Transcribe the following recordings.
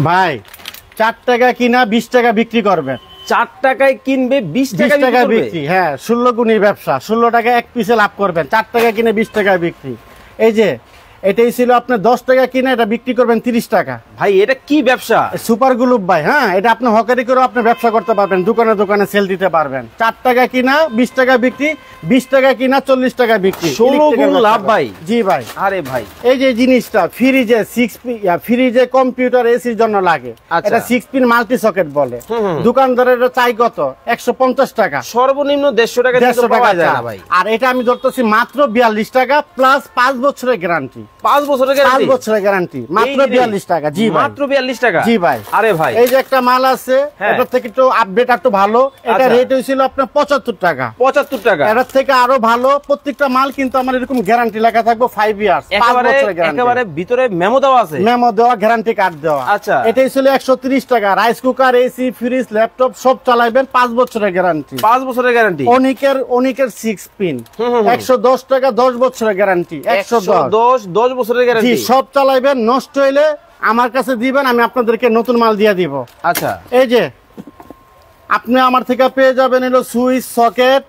ভাই 4 টাকা কিনা 20 টাকা বিক্রি করবেন। 4 টাকায় কিনবে 20 টাকা বিক্রি। হ্যাঁ 16 গুণী ব্যবসা, 16 টাকা এক পিসে লাভ করবেন। 4 টাকা কিনে 20 টাকা বিক্রি। এই যে এটাই ছিল আপনি 10 টাকা কিনে এটা বিক্রি করবেন 30 টাকা। ভাই এটা কি ব্যবসা? সুপার গ্লুপ ভাই। হ্যাঁ এটা আপনি হকারি করে আপনি ব্যবসা করতে পারবেন, দোকানে দোকানে সেল দিতে পারবেন। 4 টাকা কিনা 20 টাকা বিক্রি, 20 টাকা কিনা 40 টাকা বিক্রি, 16 গুণ লাভ ভাই। জি ভাই। আরে ভাই এই যে জিনিসটা ফ্রিজে 6 পিন, ফ্রিজে কম্পিউটার এসির জন্য লাগে। এটা 6 পিন মাল্টি সকেট বলে। দোকানদারের চাই কত? 150 টাকা, সর্বনিম্ন 150 টাকা দিতে পাওয়া যায় না ভাই। আর এটা আমি ধরতেছি মাত্র 42 টাকা প্লাস 5 বছরের গ্যারান্টি। 5 বছরের গ্যারান্টি? 5 বছরের গ্যারান্টি মাত্র 42 টাকা। জি ভাই মাত্র 42 টাকা। জি ভাই। আরে ভাই এই যে একটা মাল আছে এটা থেকে একটু আপডেট একটু ভালো। এটা রেট হইছিল আপনার 75 টাকা। 75 টাকা। এর থেকে আরো ভালো প্রত্যেকটা মাল কিন্তু আমার এরকম গ্যারান্টি লেখা থাকবে 5 ইয়ার্স, 5 বছরের গ্যারান্টি। একেবারে ভিতরে মেমো দেওয়া আছে। মেমো দেওয়া, গ্যারান্টি কার্ড দেওয়া। আচ্ছা এটাই ছিল 130 টাকা। Rice cooker, AC, fridge, laptop সব চালাবেন 5 বছরের গ্যারান্টি। 5 বছরের গ্যারান্টি। অনিকের 6 পিন 110 টাকা, 10 বছরের গ্যারান্টি। 110 বছরের গ্যারান্টি। জি সব চালাবেন, নষ্ট হইলে আমার কাছে দিবেন, আমি আপনাদেরকে নতুন মাল দিয়ে দিব। আচ্ছা এই যে আপনি আমার থেকে পেয়ে যাবেন হলো switch, socket,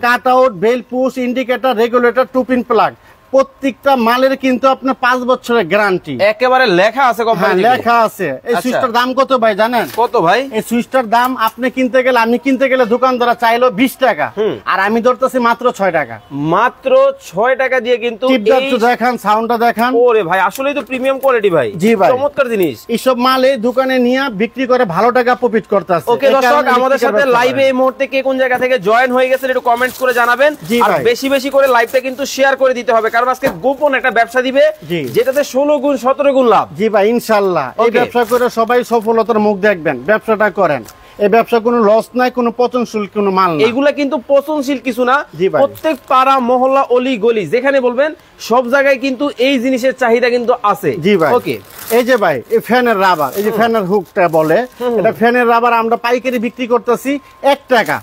cut out, bell push, indicator, regulator, 2 pin plug. প্রত্যেকটা মালের কিন্তু আপনার 5 বছরের গ্যারান্টি। একেবারে লেখা আছে কোম্পানি থেকে। লেখা আছে। এই সুইচটার দাম কত ভাই জানেন? কত ভাই? এই সুইচটার দাম আপনি কিনতে গেলে, আমি কিনতে গেলে দোকানদার চাইলো 20 টাকা, আর আমি ধরতেছি মাত্র 6 টাকা। মাত্র 6 টাকা দিয়ে কিন্তু এই দেখেন, সাউন্ডটা দেখেন। ওরে ভাই আসলেই তো প্রিমিয়াম কোয়ালিটি ভাই। জি ভাই চমৎকার জিনিস। এইসব মাল এই দোকানে নিয়ে বিক্রি করে ভালো টাকা প্রফিট করতেছে। ওকে দর্শক, আমাদের সাথে লাইভে এই মুহূর্তে কে কোন জায়গা থেকে জয়েন হয়ে গেছেন একটু কমেন্টস করে জানাবেন। আর বেশি বেশি করে লাইভটা কিন্তু শেয়ার করে দিতে হবে, কারণ আজকে গোপন একটা ব্যবসা দিবে যেটাতে 16 গুণ 17 গুণ লাভ। জি ভাই ইনশাআল্লাহ এই ব্যবসা করে সবাই সফলতার মুখ দেখবেন। ব্যবসাটা করেন, এই ব্যবসা কোনো লস নাই, কোনো পচনশীল কোনো মাল না। এইগুলা কিন্তু পচনশীল কিছু না। প্রত্যেক পাড়া মহল্লা অলি গলি যেখানে বলবেন সব জায়গায় কিন্তু এই জিনিসের চাহিদা কিন্তু আছে। জি ভাই। ওকে এই যে ভাই এই ফ্যানের রাবার, এই যে ফ্যানের হুকটা বলে, এটা ফ্যানের রাবার আমরা পাইকারি বিক্রি করতেছি 1 টাকা।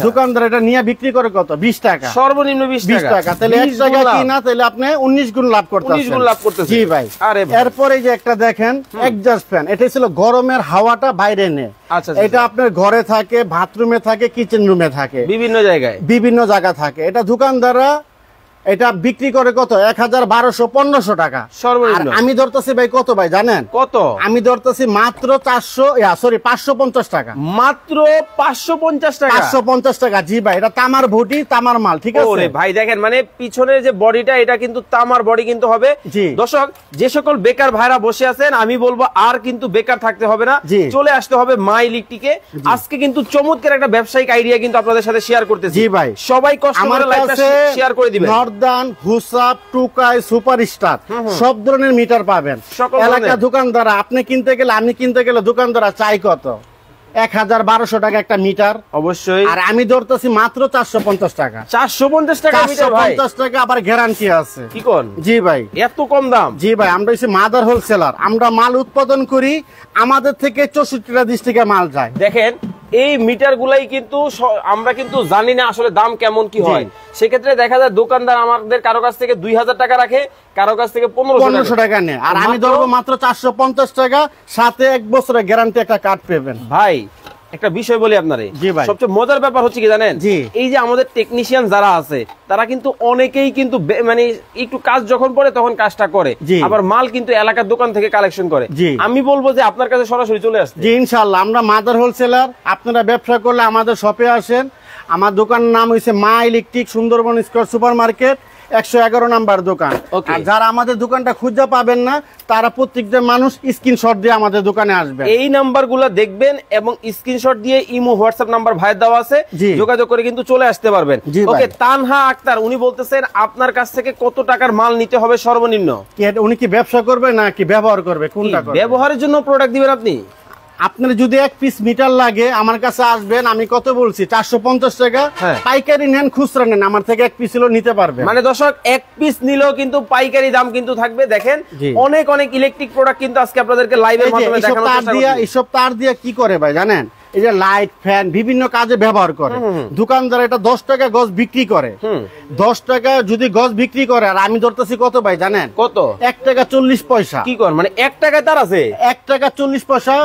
দোকানদার এটা নিয়ে বিক্রি করে কত? 20 টাকা। সর্বনিম্ন 20 টাকা। তাহলে 1 টাকা কিনা তাহলে আপনি 19 গুণ লাভ করতেছেন। 19 গুণ লাভ করতেছেন। জি ভাই। আরে এরপরে যে একটা দেখেন এক্সজস্ট ফ্যান, এটা ছিল গরমের হাওয়াটা বাইরে নেয়। আচ্ছা এটা আপনার ঘরে থাকে, বাথরুমে থাকে, কিচেন রুমে থাকে, বিভিন্ন জায়গা থাকে। এটা দোকানদাররা এটা বিক্রি করে কত? 1000, 1200, 1500 টাকা। আমি ধরতেছি ভাই কত ভাই জানেন? কত? আমি ধরতেছি মাত্র 550 টাকা। মাত্র 550 টাকা। 550 টাকা। জি ভাই এটা তামার ভুটি, তামার মাল। ঠিক আছে? ওরে ভাই দেখেন, মানে পিছনের যে বডিটা এটা কিন্তু তামার বডি কিন্তু হবে। দর্শক, যে সকল বেকার ভাইরা বসে আছেন আমি বলবো আর কিন্তু বেকার থাকতে হবে না, চলে আসতে হবে মা ইলেকট্রিকে। আজকে কিন্তু চমৎকার একটা ব্যবসায়িক আইডিয়া কিন্তু আপনাদের সাথে শেয়ার করতেছি। জি ভাই সবাই কষ্ট করে লাইভটা শেয়ার করে দিবেন। নর্দান, হুসাপ, টুকাই, সুপারস্টার সব ধরনের মিটার পাবেন। এলাকা দোকানদার আপনি কিনতে গেলে, আমি কিনতে গেলে দোকানদার চাই কত? 1000-1200 টাকা একটা মিটার। অবশ্যই। আর আমি ধরতেছি মাত্র 450 টাকা। 450 টাকা মিটার ভাই? 450 টাকা আবার গ্যারান্টি আছে। কি কোন? জি ভাই। এত কম দাম? জি ভাই, আমরা হচ্ছে মাদার হোলসেলার। আমরা মাল উৎপাদন করি, আমাদের থেকে 64টা ডিস্ট্রিক্টে মাল যায়। দেখেন এই মিটার গুলাই কিন্তু আমরা কিন্তু জানি না আসলে দাম কেমন কি হয়। সেক্ষেত্রে দেখা যায় দোকানদার আমাদের কারো কাছ থেকে 2000 টাকা রাখে, কারো কাছ থেকে 1500 টাকা নেয়। আর আমি ধরবো মাত্র 450 টাকা, সাথে 1 বছরের গ্যারান্টি একটা কার্ড পাবেন। ভাই একটা বিষয় বলি আপনারে, সবচেয়ে মজার ব্যাপার হচ্ছে কি জানেন? এই যে আমাদের টেকনিশিয়ান যারা আছে তারা কিন্তু অনেকেই কিন্তু মানে একটু কাজ যখন পড়ে তখন কাজটা করে, আবার মাল কিন্তু এলাকার দোকান থেকে কালেকশন করে। আমি বলবো যে আপনার কাছে সরাসরি চলে আসতে। জি ইনশাআল্লাহ, আমরা মাদার হোলসেলার। আপনারা ব্যবসা করলে আমাদের শপে আসেন। আমার দোকানের নাম হইছে মা electric, Sundarban square super market, 111 number দোকান। আর যারা আমাদের দোকানটা খুঁজে পাবেন না তারা প্রত্যেকটা মানুষ স্ক্রিনশট দিয়ে আমাদের দোকানে আসবে। এই নাম্বারগুলো দেখবেন এবং স্ক্রিনশট দিয়ে ইমো হোয়াটসঅ্যাপ নাম্বার ভাইয়ের দেওয়া আছে, যোগাযোগ করে কিন্তু চলে আসতে পারবেন। ওকে, তানহা আক্তার উনি বলতেছেন আপনার কাছ থেকে কত টাকার মাল নিতে হবে সর্বনিম্ন? উনি কি ব্যবসা করবে না কি ব্যবহার করবে? কোনটা করবে? ব্যবহারের জন্য প্রোডাক্ট দিবেন আপনি। আপনার যদি 1 পিস মিটার লাগে আমার কাছে আসবেন। আমি কত বলছি? 450 টাকা। পাইকারি নেন, খুচরা নেন, আমার থেকে 1 পিস নিতে পারবেন। মানে দর্শক 1 পিস নিলেও কিন্তু পাইকারি দাম কিন্তু থাকবে। দেখেন অনেক ইলেকট্রিক প্রোডাক্ট কিন্তু আজকে আপনাদেরকে লাইভের মাধ্যমে দেখানোর চেষ্টা করছি। এইসব তার দিয়ে কি করে ভাই জানেন? এই যে লাইট ফ্যান বিভিন্ন কাজে ব্যবহার করে। দোকানদার এটা 10 টাকা গজ বিক্রি করে। 10 টাকা যদি গজ বিক্রি করে, আর আমি ধরতেছি কত ভাই জানেন? কত? 1 টাকা 40 পয়সা। কি কর, মানে 1 টাকায় তার আছে? 1 টাকা 40 পয়সা,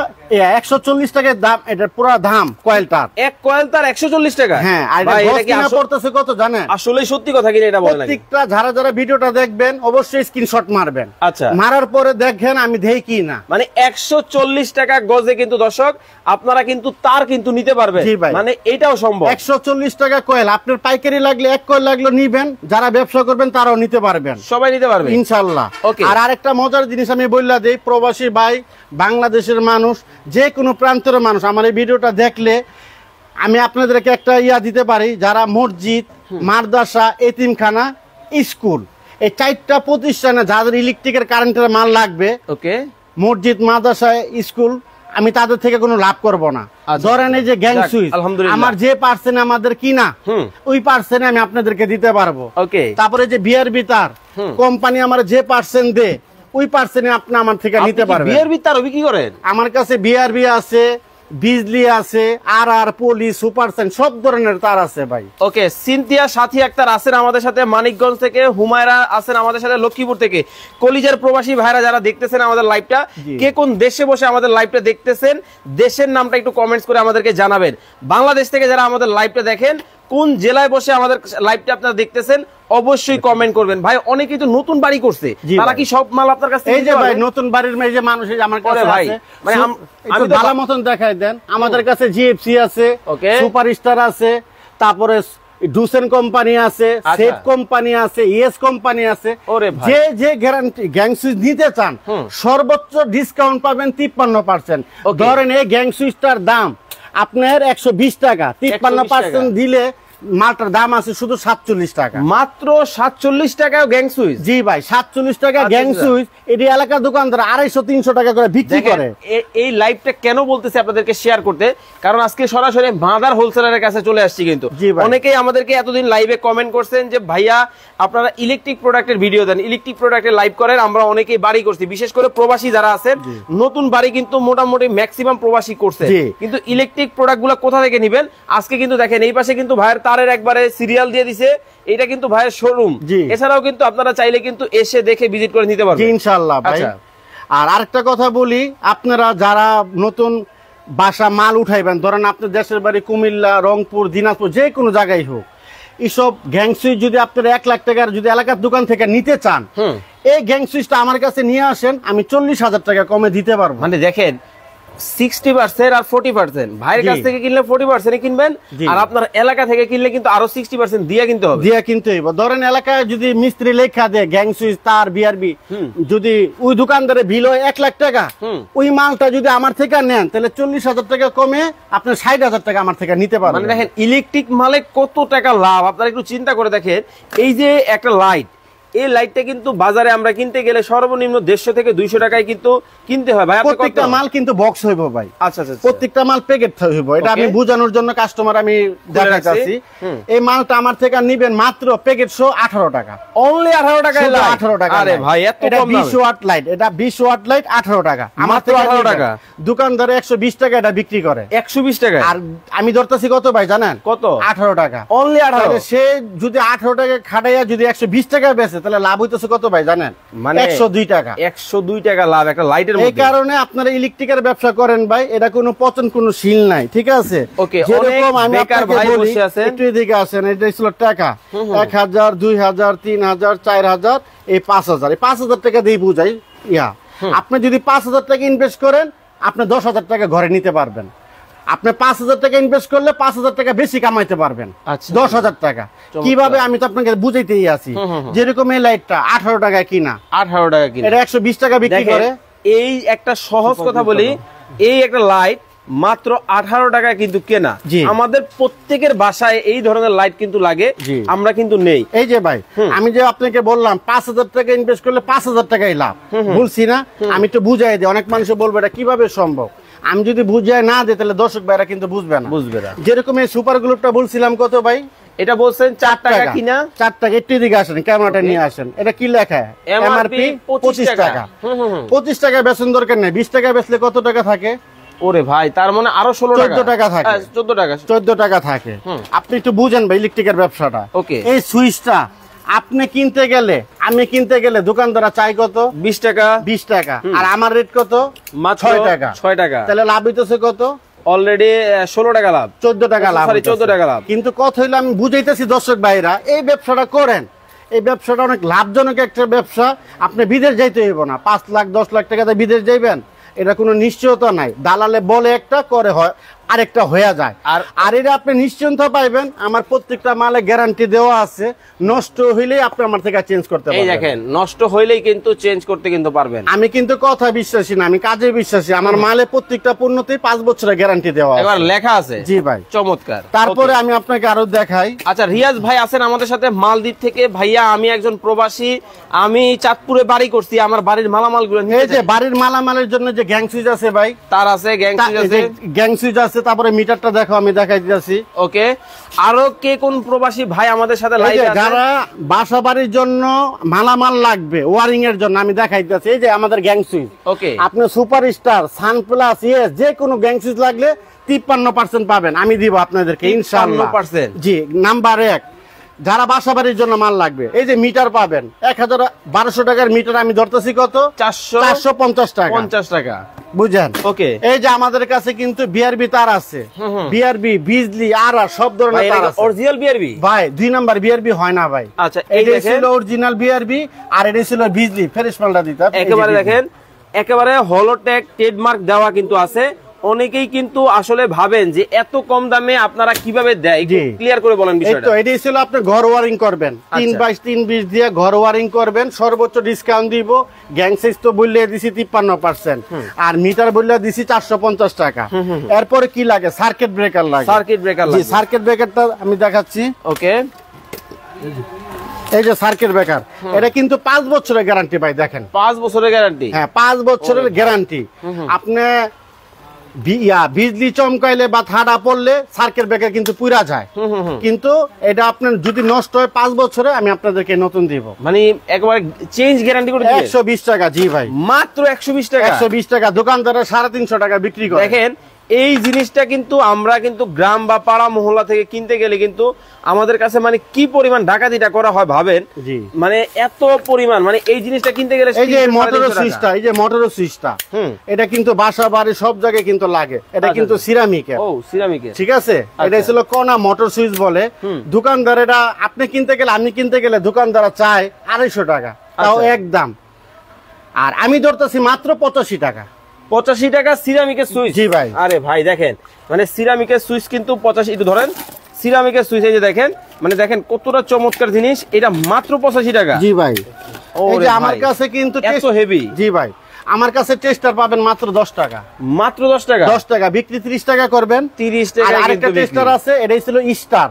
140 টাকার দাম, এটা পুরো দাম কয়েলটার। এক কয়েল তার 140 টাকা। হ্যাঁ, আর এটা গজ কিনা পড়তেছে কত জানেন? আসলে সত্যি কথা কিনা এটা বলেন। প্রত্যেকটা যারা যারা ভিডিওটা দেখবেন অবশ্যই স্ক্রিনশট মারবেন। আচ্ছা, মারার পরে দেখেন আমি দেই কি না। মানে 140 টাকা গজে কিন্তু দর্শক আপনারা কিন্তু তার কিন্তু নিতে পারবেন, মানে এটাও সম্ভব। 140 টাকা কয়েল, আপনার পাইকারি লাগলে এক কয়েল লাগলো নিবেন, যারা ব্যবসা করবেন তারাও নিতে পারবেন, সবাই নিতে পারবে ইনশাআল্লাহ। আর আরেকটা মজার জিনিস আমি বললা দেই, প্রবাসী ভাই, বাংলাদেশের মানুষ, যে কোনো প্রান্তের মানুষ আমার এই ভিডিওটা দেখলে আমি আপনাদেরকে একটা ইয়া দিতে পারি, যারা মসজিদ, মাদ্রাসা, এতিমখানা, স্কুল, এই 4টা প্রতিষ্ঠানে যাদের ইলেকট্রিকের কারেন্টের মাল লাগবে, ওকে, মসজিদ, মাদ্রাসা, স্কুল, আমি তাদের থেকে কোনো লাভ করব না। ধরেন এই যে গ্যাং সুইচ, আমার যে পার্সেন্ট আমাদের কিনা, ওই পার্সেন্ট আমি আপনাদেরকে দিতে পারবো। ওকে, তারপরে যে বিআরবি তার কোম্পানি আমার যে পার্সেন্ট দে, ওই পার্সেন্ট আপনি আমার থেকে নিতে পারবেন। বিআরবি তার বিক্রি করেন? আমার কাছে বিআরবি আছে, বিজলি আছে, আর পলি, সুপারসেন, সব ধরনের তার আছে ভাই। ওকে, সিনথিয়া সাথী আক্তার আছেন আমাদের সাথে মানিকগঞ্জ থেকে, হুমায়রা আছেন আমাদের সাথে লক্ষ্মীপুর থেকে। কলিজার প্রবাসী ভাইরা যারা দেখতেছেন আমাদের লাইভটা, কে কোন দেশে বসে আমাদের লাইভটা দেখতেছেন, দেশের নামটা একটু কমেন্টস করে আমাদেরকে জানাবেন। বাংলাদেশ থেকে যারা আমাদের লাইভটা দেখেন, কোন জেলায় বসে আমাদের লাইভটা আপনারা দেখতেছেন অবশ্যই কমেন্ট করবেন। ভাই অনেকেই তো নতুন বাড়ি করছে, তারা কি সব মাল আপনার কাছে? এই যে ভাই নতুন বাড়ির যে মানুষ আমার কাছে ভাই, মানে আমি ভালো মতন দেখাই দেন। আমাদের কাছে জিএফসি আছে, সুপারস্টার আছে, তারপরে ডুসেন কোম্পানি আছে, সেফ কোম্পানি আছে, ইএস কোম্পানি আছে। যে যে গ্যারান্টি গ্যাং সুইচ নিতে চান সর্বোচ্চ ডিসকাউন্ট পাবেন 53%। ধরেন এই গ্যাং সুইচটার দাম আপনার 120 টাকা, 53% দিলে মালটার দাম আছে শুধু 47 টাকা, মাত্র 47 টাকা গ্যাং সুইচ। জি ভাই, 47 টাকা গ্যাং সুইচ। এটি এলাকার দোকানদার 250-300 টাকা করে বিক্রি করে। এই লাইভটা কেন বলতেছি আপনাদেরকে শেয়ার করতে, কারণ আজকে সরাসরি মাদার হোলসেলারের কাছে চলে আসছি। কিন্তু অনেকেই আমাদেরকে এতদিন লাইভে কমেন্ট করছেন যে ভাইয়া আপনারা ইলেকট্রিক প্রোডাক্টের ভিডিও দেন, ইলেকট্রিক প্রোডাক্টের লাইভ করেন। আমরা অনেকেই বাড়ি করছি, বিশেষ করে প্রবাসী যারা আছেন, নতুন বাড়ি কিন্তু মোটামুটি ম্যাক্সিমাম প্রবাসী করছে। কিন্তু ইলেকট্রিক প্রোডাক্টগুলো কোথা থেকে নেবেন? আজকে কিন্তু দেখেন এই পাশে কিন্তু ভাইয়ের তারের একবারে সিরিয়াল দিয়ে দিছে, এটা কিন্তু ভাইয়ের শোরুম। এছাড়াও কিন্তু আপনারা চাইলে কিন্তু এসে দেখে ভিজিট করে নিতে পারবেন ইনশাআল্লাহ ভাই। আর আরেকটা কথা বলি, আপনারা যারা নতুন বাসা মাল উঠাইবেন, ধরেন আপনার দেশের বাড়ি কুমিল্লা, রংপুর, দিনাজপুর, যে কোনো জায়গায় হোক, এইসব গ্যাং সুইচ যদি আপনারা 1 লাখ টাকার যদি এলাকার দোকান থেকে নিতে চান, এই গ্যাং সুইচটা আমার কাছে নিয়ে আসেন, আমি 40,000 টাকা কমে দিতে পারবো। মানে দেখেন 60% আর 40%, ভাইয়ের কাছ থেকে কিনলে 40% কিনবেন, আর আপনার এলাকা থেকে কিনলে কিন্তু আরো 60% দিয়ে কিনতে হবে। দিয়ে কিনতে হবে। ধরেন এলাকায় যদি মিস্ত্রি লেখা দেয় গ্যাং সুইচ, তার, বিআরবি, যদি ওই দোকানদারে বিল হয় 1 লাখ টাকা, ওই মালটা যদি আমার থেকে নেন তাহলে 40,000 টাকা কমে আপনার 60,000 টাকা আমার থেকে নিতে পারবেন। মানে দেখেন ইলেকট্রিক মালে কত টাকা লাভ, আপনারা একটু চিন্তা করে দেখেন। এই যে একটা লাইট, এই লাইটটা কিন্তু বাজারে আমরা কিনতে গেলে সর্বনিম্ন 150 থেকে 200 টাকায় কিন্তু কিনতে হয় ভাই। প্রত্যেকটা মাল কিন্তু বক্স হইব ভাই। আচ্ছা আচ্ছা, প্রত্যেকটা মাল প্যাকেট হইব। এটা আমি বোঝানোর জন্য কাস্টমার আমি দেখাচ্ছি। এই মালটা আমার থেকে নেবেন মাত্র প্যাকেট 18 টাকা, অনলি 18 টাকায় লাইট। 18 টাকা। আরে ভাই এত কম। এটা 20 ওয়াট লাইট, এটা 20 ওয়াট লাইট 18 টাকা, মাত্র 18 টাকা। দোকানদার 120 টাকা এটা বিক্রি করে, 120 টাকা। আর আমি ধরতেছি কত ভাই জানেন? কত? 18 টাকা, অনলি 18। সে যদি 18 টাকা খাটাইয়া যদি 120 টাকা বেচে তাহলে লাভ হইতেছে কত ভাই জানেন? মানে 102 টাকা। 102 টাকা লাভ একটা লাইটের মধ্যে। এই কারণে আপনারা ইলেকট্রিকের ব্যবসা করেন ভাই, এটা কোনো পচন কোনো শিল নাই, ঠিক আছে? ওকে, যেরকম আমি আপনাকে ভাই বলি, বসে আছেন, একটু এদিকে আসেন। এটা ছিল টাকা 1000, 2000, 3000, 4000, এই 5000, এই 5000 টাকা দিয়ে বুঝাই ইয়া। আপনি যদি 5000 টাকা ইনভেস্ট করেন, আপনি 10,000 টাকা ঘরে নিতে পারবেন। আপনি 5000 টাকা ইনভেস্ট করলে 5000 টাকা বেশি কামাইতে পারবেন। 10,000 টাকা কিভাবে আমি তো আপনাকে বুঝাইতেই আছি। যেরকম এই লাইটটা 18 টাকায় কিনা, 18 টাকা কিনা, এটা 120 টাকা বিক্রি করে। এই একটা সহজ কথা বলি, এই একটা লাইট মাত্র 18 টাকায় কিন্তু কেনা। আমাদের প্রত্যেকের বাসায় এই ধরনের লাইট কিন্তু লাগে, আমরা কিন্তু নেই। এই যে ভাই আমি যে আপনাকে বললাম 5000 টাকা ইনভেস্ট করলে 5000 টাকাই লাভ, বলছি না? আমি একটু বুঝাই দিই, অনেক মানুষ বলবে এটা কিভাবে সম্ভব। আমি যদি বুঝাই না দিই তাহলে দর্শক ভাইরা কিন্তু বুঝবে না। যেরকম এই সুপার গ্লুপটা বলছিলাম কত ভাই? এটা বলছেন 4 টাকা কিনা, 4 টাকা। একটু দিকে আসেন, ক্যামেরাটা নিয়ে আসেন। এটা কি লেখা? এমআরপি 25 টাকা। 25 টাকা বেচন দরকার নেই, 20 টাকা বেচলে কত টাকা থাকে? ওরে ভাই, তার মানে আরো 16 টাকা থাকে, 14 টাকা থাকে। আপনি একটু বুঝেন ভাই ইলেকট্রিকের ব্যবসাটা। ওকে, এই সুইচটা আপনি কিনতে গেলে, আমি কিনতে গেলে দোকানদার চাই কত? 20 টাকা। 20 টাকা। আর আমার রেট কত? মাত্র 6 টাকা। 6 টাকা। তাহলে লাভ হইতেছে কত? অলরেডি 16 টাকা লাভ, 14 টাকা লাভ, 14 টাকা লাভ। কিন্তু কথা হইলো, আমি বুঝাইতেছি দর্শক ভাইরা, এই ব্যবসাটা করেন, এই ব্যবসাটা অনেক লাভজনক একটা ব্যবসা। আপনি বিদেশ যাইতে হইব না, 5 লাখ 10 লাখ টাকাতে বিদেশ যাইবেন, এটা কোনো নিশ্চয়তা নাই। দালালে বলে একটা, করে হয় আরেকটা হয়ে যায়। আর এটা আপনি নিশ্চিন্ত পাইবেন, আমার প্রত্যেকটা মালে গ্যারান্টি দেওয়া আছে, নষ্ট হইলেই আপনি আমার থেকে চেঞ্জ করতে পারবেন। এই দেখেন, নষ্ট হইলেই কিন্তু চেঞ্জ করতে কিন্তু পারবেন। আমি কিন্তু কথা বিশ্বাসী না, আমি কাজে বিশ্বাসী। আমার মালে প্রত্যেকটা পণ্যতেই 5 বছরের গ্যারান্টি দেওয়া আছে, এবার লেখা আছে। জি ভাই, চমৎকার। তারপরে আমি আপনাকে আরো দেখাই। আচ্ছা, রিয়াজ ভাই আছেন আমাদের সাথে মালদ্বীপ থেকে। ভাইয়া, আমি একজন প্রবাসী, আমি চাঁদপুরে বাড়ি করছি, আমার বাড়ির মালামাল গুলো, এই যে বাড়ির মালামালের জন্য যে গ্যাং সুইচ আছে ভাই, তার আছে গ্যাং সুইচ আছে, গ্যাং সুইচ আছে। তারপরে মিটারটা দেখো, আমি দেখাই দিতেছি। ওকে, আরো কে কোন প্রবাসী ভাই আমাদের সাথে লাইভে আছে? যারা বাসা বাড়ির জন্য মালামাল লাগবে, ওয়ারিং এর জন্য, আমি দেখাই দিতেছি। এই যে আমাদের গ্যাং সুইচ। ওকে, আপনি সুপারস্টার, সানপ্লাস, ইয়েস, যে কোনো গ্যাং সুইচ লাগলে 53% পাবেন, আমি দিব আপনাদেরকে ইনশাআল্লাহ। জি, নাম্বার 1। যারা বাসা বাড়ির জন্য মাল লাগবে, এই যে মিটার পাবেন, 1200 টাকার মিটার আমি ধরতেছি কত? 450 টাকা। 50 টাকা, বুঝেন? ওকে। এই যে আমাদের কাছে কিন্তু বিআরবি তার আছে, বিআরবি, বিজলি, আর সব ধরনের তার আছে। অরিজিনাল বিআরবি ভাই, 2 নাম্বার বিআরবি হয় না ভাই। আচ্ছা, এটা ছিল অরিজিনাল বিআরবি, আর এটা ছিল বিজলি, ফ্রেশ মালটা দিতাম। একেবারে দেখেন, একেবারে হলোটেক ট্রেডমার্ক দেওয়া কিন্তু আছে। অনেকেই কিন্তু আসলে ভাবেন যে এত কম দামে আপনারা কিভাবে দেয়, ক্লিয়ার করে বলেন বিষয়টা। এটাই ছিল, আপনি ঘর ওয়ারিং করবেন, 3x3 দিয়ে ঘর ওয়ারিং করবেন, সর্বোচ্চ ডিসকাউন্ট দিব। গ্যাং সাইজ তো বললে দিছি 53%, আর মিটার বললে দিছি 450 টাকা। এরপরে কি লাগে? সার্কিট ব্রেকার লাগে। সার্কিট ব্রেকার লাগে, সার্কিট ব্রেকারটা আমি দেখাচ্ছি। ওকে, এই যে সার্কিট ব্রেকার, এটা কিন্তু 5 বছরের গ্যারান্টি ভাই। দেখেন, 5 বছরের গ্যারান্টি। হ্যাঁ, 5 বছরের গ্যারান্টি। আপনি বিজলি চমকাইলে বা ঠাডা পড়লে সার্কিট ব্রেকার কিন্তু পুরা যায়, কিন্তু এটা আপনার যদি নষ্ট হয় 5 বছরে, আমি আপনাদেরকে নতুন দিব। মানে একবার চেঞ্জ গ্যারান্টি করে দিবেন। 120 টাকা। জি ভাই, মাত্র 120 টাকা। 120 টাকা। দোকানদাররা 350 টাকা বিক্রি করে। দেখেন, এই জিনিসটা কিন্তু আমরা কিন্তু গ্রাম বা পাড়া মহল্লা থেকে কিনতে গেলে কিন্তু আমাদের কাছে মানে কি পরিমাণ ডাকাতিটা করা হয় ভাবেন। মানে এত পরিমাণ, মানে এই জিনিসটা কিনতে গেলে, এই যে মোটরের সুইচটা, এই যে মোটরের সুইচটা, এটা কিন্তু বাসা বাড়ি সব জায়গায় কিন্তু লাগে। এটা কিন্তু সিরামিকের। ও, সিরামিকের, ঠিক আছে। এটা ছিল কোনা মোটর সুইচ বলে। দোকানদার এটা আপনি কিনতে গেলে, আমি কিনতে গেলে দোকানদার চায় 250 টাকা, তাও একদম। আর আমি ধরতেছি মাত্র 85 টাকা। 85 টাকা সিরামিকের সুইচ। জি ভাই। আরে ভাই দেখেন, মানে সিরামিকের সুইচ কিন্তু 85। একটু ধরেন, সিরামিকের সুইচ, এই যে দেখেন, মানে দেখেন কতটা চমৎকার জিনিস। এটা মাত্র 85 টাকা। জি ভাই। এই যে আমার কাছে কিন্তু এত হেভি। জি ভাই, আমার কাছে টেস্টার পাবেন মাত্র 10 টাকা। মাত্র 10 টাকা। 10 টাকা বিক্রি, 30 টাকা করবেন। 30 টাকা। আরেকটা টেস্টার আছে, এটাই ছিল স্টার,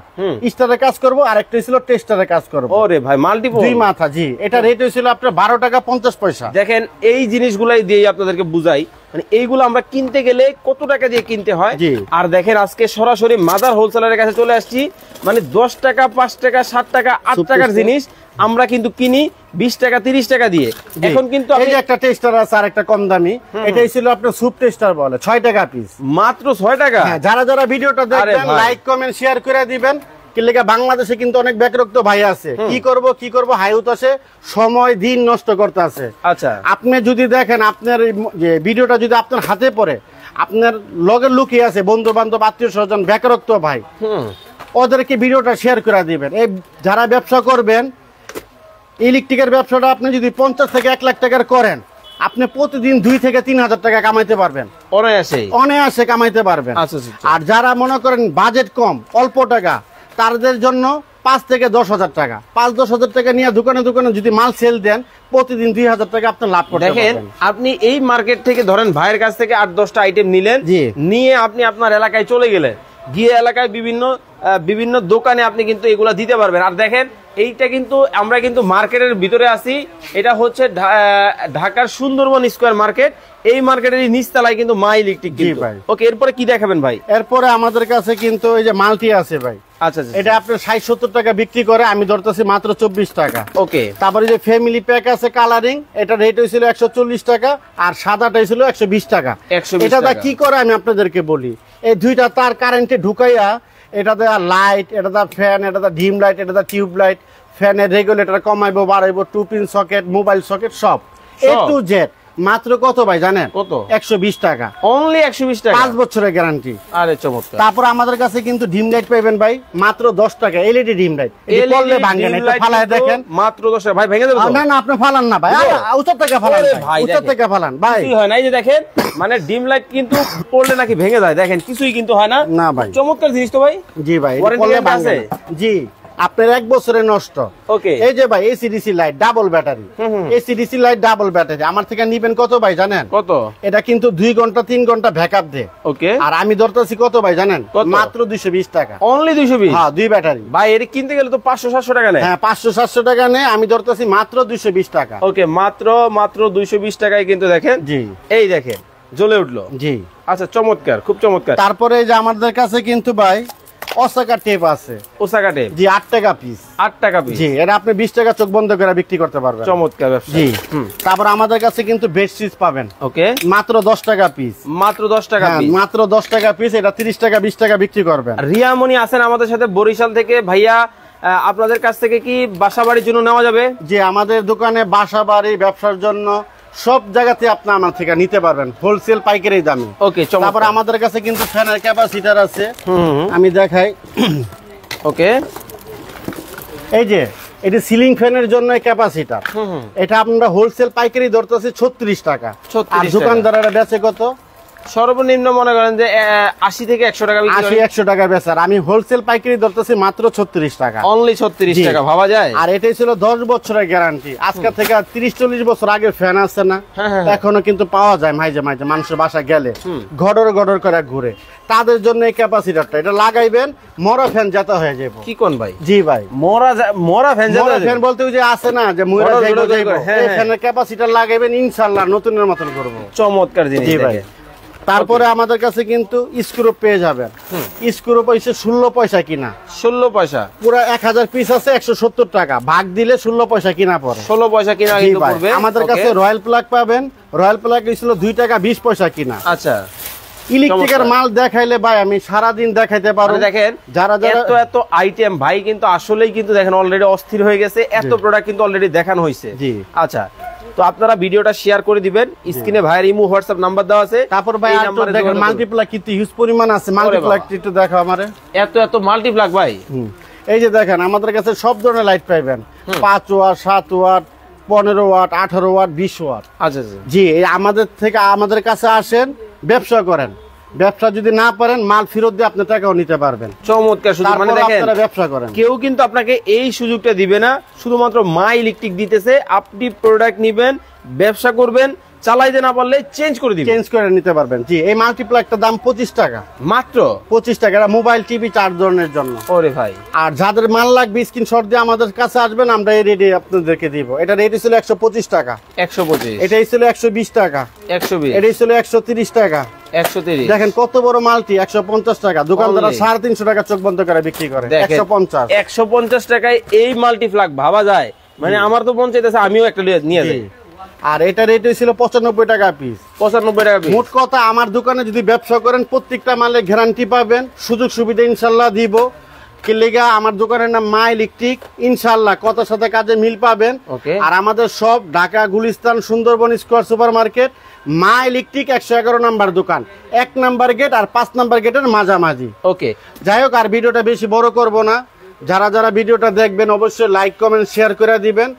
স্টারের কাজ করব। আরেকটা ছিল টেস্টারের কাজ করব। ওরে ভাই, মাল্টিপল, 2 মাথা। জি, এটা রেট হইছিল আপনার 12 টাকা 50 পয়সা। দেখেন, এই জিনিসগুলাই দিয়ে আপনাদেরকে বুঝাই, মানে এইগুলো আমরা কিনতে গেলে কত টাকা দিয়ে কিনতে হয়। আর দেখেন, আজকে সরাসরি মাদার হোলসেলারের কাছে চলে আসছি। মানে 10 টাকা, 5 টাকা, 7 টাকা, 8 টাকার জিনিস আমরা কিন্তু কিনি 20 টাকা, 30 টাকা দিয়ে। এখন কিন্তু এই যে একটা টেস্টার আছে, আর একটা কম দামি, এটাই ছিল আপনার সুপ টেস্টার বলে, 6 টাকা পিস। মাত্র 6 টাকা। যারা যারা ভিডিওটা দেখবেন, লাইক কমেন্ট শেয়ার করে দিবেন। কিলেকা বাংলাদেশে কিন্তু অনেক ব্যাকরক্ত ভাই আছে, কি করব হাইউত আছে, সময় দিন নষ্ট করতে আছে। আচ্ছা, আপনি যদি দেখেন, আপনার যে ভিডিওটা যদি আপনার হাতে পড়ে, আপনার লগের লুকিয়ে আছে বন্ধু বান্ধব, আত্মীয় স্বজন, ব্যাকরক্ত ভাই, ওদেরকে ভিডিওটা শেয়ার করে দিবেন। এই যারা ব্যবসা করবেন, ইলেকট্রিকের ব্যবসাটা আপনি যদি 50 থেকে 1 লাখ টাকার করেন, আপনি প্রতিদিন 2 থেকে 3 হাজার টাকা কামাইতে পারবেন, অনায়াসে কামাইতে পারবেন। আর যারা মনে করেন বাজেট কম, অল্প টাকা, তাদের জন্য 5 থেকে 10 হাজার টাকা, 5-10 হাজার টাকা নিয়ে দোকানে দোকানে যদি মাল সেল দেন, প্রতিদিন 2 হাজার টাকা আপনি লাভ করতে পারবেন। দেখেন, আপনি এই মার্কেট থেকে ধরেন ভাইয়ের কাছ থেকে 8-10টা আইটেম নিলেন, নিয়ে আপনি আপনার এলাকায় চলে গেলেন, গিয়ে এলাকায় বিভিন্ন বিভিন্ন দোকানে আপনি কিন্তু এগুলা দিতে পারবেন। আর দেখেন এইটা কিন্তু আমরা কিন্তু মার্কেটের ভিতরে আছি, এটা হচ্ছে ঢাকার সুন্দরবন স্কয়ার মার্কেট। এই মার্কেটের নিচতলায় কিন্তু মা ইলেকট্রিক। ওকে, এরপরে কি দেখাবেন ভাই? এরপরে আমাদের কাছে কিন্তু এই যে মাল্টি আছে ভাই। আচ্ছা, এটা আপনার 60-70 টাকা বিক্রি করে, আমি ধরতেছি মাত্র 24 টাকা। ওকে, তারপরে যে ফ্যামিলি প্যাক আছে কালারিং, এটা রেট হয়েছিল 140 টাকা, আর সাদাটা হয়েছিল 120 টাকা। এটা কি করে আমি আপনাদেরকে বলি, এই দুইটা তার কারেন্টে ঢুকাইয়া এটাতে লাইট, এটাতে ফ্যান, এটাতে ডিম লাইট, এটাতে টিউব লাইট, ফ্যানের রেগুলেটর কমাইবো বাড়াইবো, 2 পিন সকেট, মোবাইল সকেট, সব A to Z। মাত্র কত ভাই জানেন? কত? 120 টাকা। অনলি 120 টাকা, 5 বছরের গ্যারান্টি। আরে চমৎকার। তারপর আমাদের কাছে কিন্তু ডিম লাইট পাবেন ভাই মাত্র 10 টাকা। এলইডি ডিম লাইট, এটা পড়লে ভাঙে না, এটা ফালায় দেখেন মাত্র 10 টাকা। ভাই ভেঙে দেব তো? না না, আপনি ফালান না ভাই, উত্তর থেকে ফালান ভাই, উত্তর থেকে ফালান ভাই। কিছুই হয় না, এই যে দেখেন, মানে ডিম লাইট কিন্তু পড়লে নাকি ভেঙে যায়, দেখেন কিছুই কিন্তু হয় না। না ভাই, চমৎকার জিনিস তো ভাই। জি ভাই, ওয়ারেন্টি আছে? জি, আপনার 1 বছরে নষ্ট। ওকে, এই যে ভাই AC DC light double battery, AC DC light double battery আমার থেকে নিবেন কত ভাই জানেন? কত? এটা কিন্তু 2 ঘন্টা 3 ঘন্টা ব্যাকআপ দেয়। ওকে, আর আমি ধরতেছি কত ভাই জানেন? মাত্র 220 টাকা। অনলি 220? হ্যাঁ, 2 ব্যাটারি ভাই। এটা কিনতে গেলে তো 500-700 টাকা নেয়। হ্যাঁ, 500-700 টাকা নেয়, আমি ধরতেছি মাত্র 220 টাকা। ওকে, মাত্র 220 টাকায় কিন্তু দেখেন। জি, এই দেখেন জ্বলে উঠলো। জি, আচ্ছা, চমৎকার, খুব চমৎকার। তারপরে এই যে আমাদের কাছে কিন্তু ভাই ওসাকা টেপ আছে। Osaka tape? জি, 8 টাকা পিস। 8 টাকা পিস? জি, এটা আপনি 20 টাকা চোখ বন্ধ করে বিক্রি করতে পারবেন। চমৎকার ব্যবসা। জি, তারপর আমাদের কাছে কিন্তু বেডশিট পাবেন। ওকে, মাত্র 10 টাকা পিস। মাত্র 10 টাকা পিস? মাত্র 10 টাকা পিস। এটা 30 টাকা 20 টাকা বিক্রি করবেন। রিয়ামণি আছেন আমাদের সাথে বরিশাল থেকে। ভাইয়া, আপনাদের কাছ থেকে কি বাসা বাড়ির জন্য নেওয়া যাবে? জি, আমাদের দোকানে বাসা বাড়ি ব্যবসার জন্য সব জায়গাতে আপনি আমার থেকে নিতে পারবেন, হোলসেল পাইকারি দামে। ওকে, তারপর আমাদের কাছে কিন্তু ফ্যানের ক্যাপাসিটার আছে, আমি দেখাই। ওকে, এই যে এটি সিলিং ফ্যানের জন্য ক্যাপাসিটার, এটা আপনারা হোলসেল পাইকারি ধরতেছে 36 টাকা। আর দোকানদাররা বেচে কত? সর্বনিম্ন মনে করেন যে 80 থেকে 100 টাকা। 80-100 টাকা বেচার, আমি হোলসেল পাইকারি ধরতেছি মাত্র 36 টাকা। অনলি 36 টাকা, ভাবা যায়? আর এটাই ছিল 10 বছরের গ্যারান্টি। আজকে থেকে 30-40 বছর আগে ফ্যান আছে না, এখনো কিন্তু পাওয়া যায় মাঝে মাঝে, মানুষের বাসা গেলে গড়র গড়র করে ঘুরে। তাদের জন্য এই ক্যাপাসিটারটা, এটা লাগাইবেন, মরা ফ্যান যাতা হয়ে যাবে। কি কোন ভাই? জি ভাই, মরা ফ্যান যাতা? মরা ফ্যান বলতে ওই যে আছে না যে মরা যাইবো, এই ফ্যানের ক্যাপাসিটার লাগাইবেন, ইনশাআল্লাহ নতুনের মতন করব। চমৎকার জিনিস। জি ভাই। তারপরে আমাদের কাছে কিন্তু স্ক্রু পেয়ে যাবেন। স্ক্রু পয়সা 16 পয়সা কিনা। 16 পয়সা? পুরো 1000 পিস আছে, 170 টাকা, ভাগ দিলে 16 পয়সা কিনা পড়ে। 16 পয়সা কিনা কিন্তু পড়বে। আমাদের কাছে রয়্যাল প্লাগ পাবেন, রয়্যাল প্লাগ ছিল 2 টাকা 20 পয়সা কিনা। আচ্ছা, ইলেকট্রিকের মাল দেখাইলে ভাই আমি সারাদিন দেখাইতে পারবো। দেখেন যারা যারা এত আইটেম ভাই কিন্তু আসলেই কিন্তু দেখেন অলরেডি অস্থির হয়ে গেছে, এত প্রোডাক্ট কিন্তু অলরেডি দেখানো হয়েছে। জি, আচ্ছা, তো আপনারা ভিডিওটা শেয়ার করে দিবেন, স্ক্রিনে ভাইয়ের ইমো হোয়াটসঅ্যাপ নাম্বার দেওয়া আছে। তারপর ভাই দেখেন মাল্টিপ্লাগ কিন্তু হিউজ পরিমাণ আছে। মাল্টিপ্লাগ একটু দেখাও আমারে। এত মাল্টিপ্লাগ ভাই। এই যে দেখেন আমাদের কাছে সব ধরনের লাইট পাইবেন, 5 watt, 7 watt, 15 watt, 18 watt, 20 watt. আচ্ছা, জি, আমাদের কাছে আসেন, ব্যবসা করেন। ব্যবসা যদি না পারেন, মাল ফেরত দিয়ে আপনি টাকাও নিতে পারবেন। চমৎকার সুযোগ। মানে দেখেন, ব্যবসা করেন, কেউ কিন্তু আপনাকে এই সুযোগটা দিবে না, শুধুমাত্র মা ইলেকট্রিক দিতেছে। আপনি প্রোডাক্ট নিবেন, ব্যবসা করবেন, চালাইতে না পারলে চেঞ্জ করে দিবেন, চেঞ্জ করে নিতে পারবেন। জি, এই মাল্টিপ্লাগটার দাম 25 টাকা, মাত্র 25 টাকা। এটা মোবাইল, টিভি, 4 ধরনের জন্য। ওরে ভাই, আর যাদের মাল লাগবে স্ক্রিনশট দিয়ে আমাদের কাছে আসবেন, আমরা এই রেডি আপনাদেরকে দিব। এটা রেডি ছিল 125 টাকা, 125। এটাই ছিল 120 টাকা, 120। এটাই ছিল 130 টাকা, 130। দেখেন কত বড় মাল্টি, 150 টাকা। দোকানদাররা 350 টাকা চোখ বন্ধ করে বিক্রি করে। 150 টাকায় এই মাল্টিপ্লাগ, ভাবা যায়? মানে আমার তো মন চাইতেছে আমিও একটা নিয়ে যাই। আর এটা রেট ছিল 95 টাকা পিস। 95 টাকা পিস। মোট কথা, আমার দোকানে যদি ব্যবসা করেন প্রত্যেকটা মালে গ্যারান্টি পাবেন, সুযোগ সুবিধা ইনশাল্লাহ দিব। কিলিগা আমার দোকানের নাম মা ইলেকট্রিক, ইনশাল্লাহ কথার সাথে কাজে মিল পাবেন। আর আমাদের সব Dhaka Gulistan Sundarban square super market, মা ইলেকট্রিক 111 নাম্বার দোকান, 1 নাম্বার গেট আর 5 নাম্বার গেটের মাঝামাঝি। ওকে, যাই হোক, আর ভিডিওটা বেশি বড় করব না। যারা যারা ভিডিওটা দেখবেন অবশ্যই লাইক কমেন্ট শেয়ার করে দিবেন।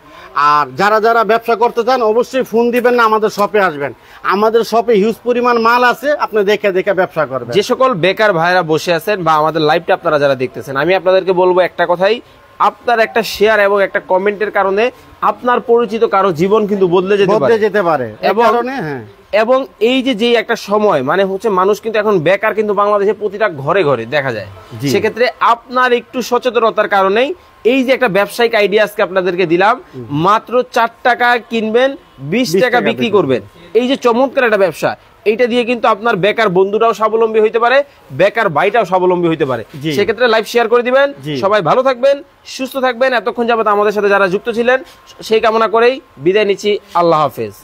আর যারা যারা ব্যবসা করতে চান অবশ্যই ফোন দিবেন না, আমাদের শপে আসবেন। আমাদের শপে হিউজ পরিমাণ মাল আছে, আপনি দেখে দেখে ব্যবসা করবেন। যে সকল বেকার ভাইরা বসে আছেন বা আমাদের লাইভটা আপনারা যারা দেখতেছেন, আমি আপনাদেরকে বলবো একটা কথাই, আপনার একটা শেয়ার এবং একটা কমেন্টের কারণে আপনার পরিচিত কারো জীবন কিন্তু বদলে যেতে পারে। এবং এবং এই যে একটা সময় মানে হচ্ছে মানুষ কিন্তু এখন বেকার কিন্তু বাংলাদেশে প্রতিটা ঘরে ঘরে দেখা যায়, সেক্ষেত্রে আপনার একটু সচেতনতার কারণেই এই যে একটা ব্যবসায়িক আইডিয়া আজকে আপনাদেরকে দিলাম, মাত্র 4 টাকা কিনবেন 20 টাকা বিক্রি করবেন, এই যে চমৎকার একটা ব্যবসা, এইটা দিয়ে কিন্তু আপনার বেকার বন্ধুরাও স্বাবলম্বী হইতে পারে, বেকার ভাইটাও স্বাবলম্বী হইতে পারে। সেক্ষেত্রে লাইভ শেয়ার করে দিবেন। সবাই ভালো থাকবেন, সুস্থ থাকবেন। এতক্ষণ যাবত আমাদের সাথে যারা যুক্ত ছিলেন সেই কামনা করেই বিদায় নিচ্ছি। আল্লাহ হাফেজ।